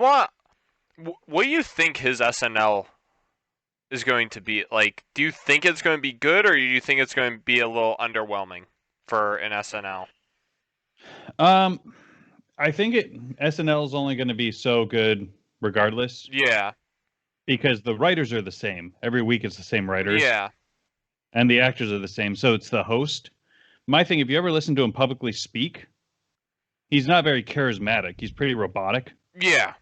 Well, what do you think his SNL is going to be like? Do you think it's going to be good, or do you think it's going to be a little underwhelming for an SNL? Um, I think SNL is only going to be so good regardless Yeah, because the writers are the same. Every week it's the same writers yeah, and the actors are the same. So it's the host. My thing, if you ever listen to him publicly speak, he's not very charismatic. He's pretty robotic. yeah,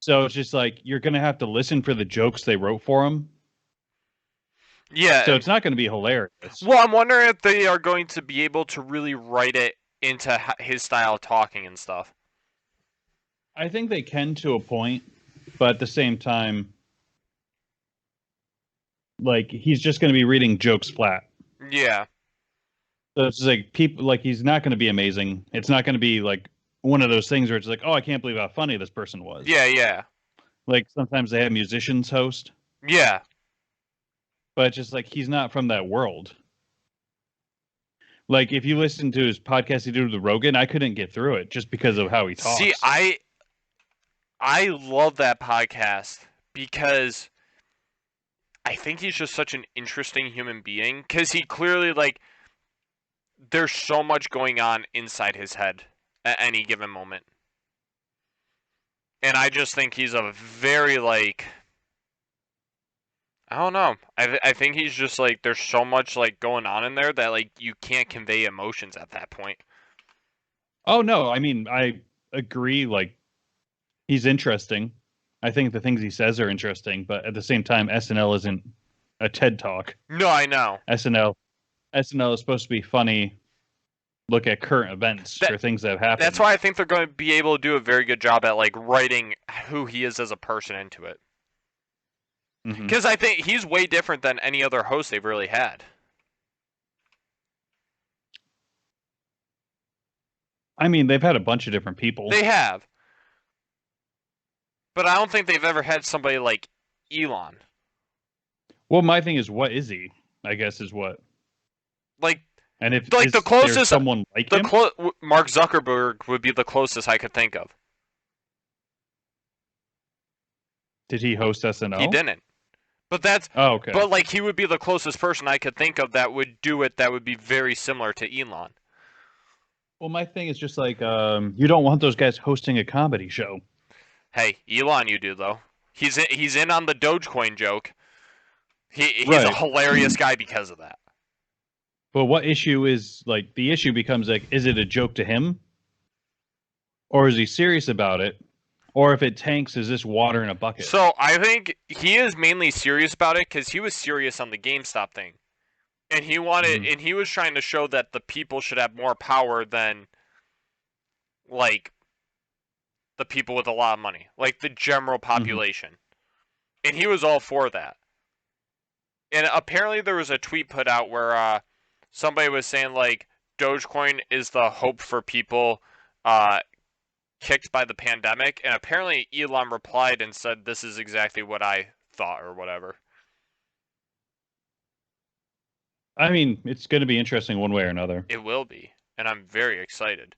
So it's just like you're going to have to listen for the jokes they wrote for him. yeah. So it's not going to be hilarious. Well, I'm wondering if they are going to be able to really write it into his style of talking and stuff. I think they can to a point, but at the same time, like he's just going to be reading jokes flat. Yeah, So it's just like people like he's not going to be amazing. It's not going to be like one of those things where it's like, oh, I can't believe how funny this person was. yeah, yeah, Like sometimes they have musicians host, yeah. but it's just like he's not from that world. Like if you listen to his podcast he did with Rogan, I couldn't get through it just because of how he See, talks. I love that podcast because I think he's just such an interesting human being because he clearly like there's so much going on inside his head at any given moment. And I just think he's a very like I don't know. I think he's just like there's so much like going on in there that like you can't convey emotions at that point. Oh no, I mean I agree. Like he's interesting. I think the things he says are interesting, but at the same time, SNL isn't a TED Talk. No, I know. SNL is supposed to be funny. Look at current events That or things that have that's happened. why I think they're going to be able to do a very good job at like writing who he is as a person into it. Hmm. Because I think he's way different than any other host they've really had. I mean, they've had a bunch of different people. They have, but I don't think they've ever had somebody like Elon. Well, my thing is, what is he? I guess is what. Like, And if like the is there closest, someone like him? Mark Zuckerberg would be the closest I could think of. Did he host He SNL? didn't, but that's, Oh, okay. but like he would be the closest person I could think of that would do it. That would be very similar to Elon. Well, my thing is just like you don't want those guys hosting a comedy show. Hey, Elon, you do though. He's in on the Dogecoin joke. He's a Right. hilarious guy because of that. But what issue is like the issue becomes like, is it a joke to him? Or is he serious about it? Or if it tanks, is this water in a bucket? So I think he is mainly serious about it because he was serious on the GameStop thing, and Hmm. he was trying to show that the people should have more power than like the people with a lot of money, like the general Hmm. population, and he was all for that. And apparently there was a tweet put out where somebody was saying like Dogecoin is the hope for people uh, kicked by the pandemic, and apparently Elon replied and said this is exactly what I thought or whatever. I mean, it's going to be interesting one way or another. It will be, and I'm very excited.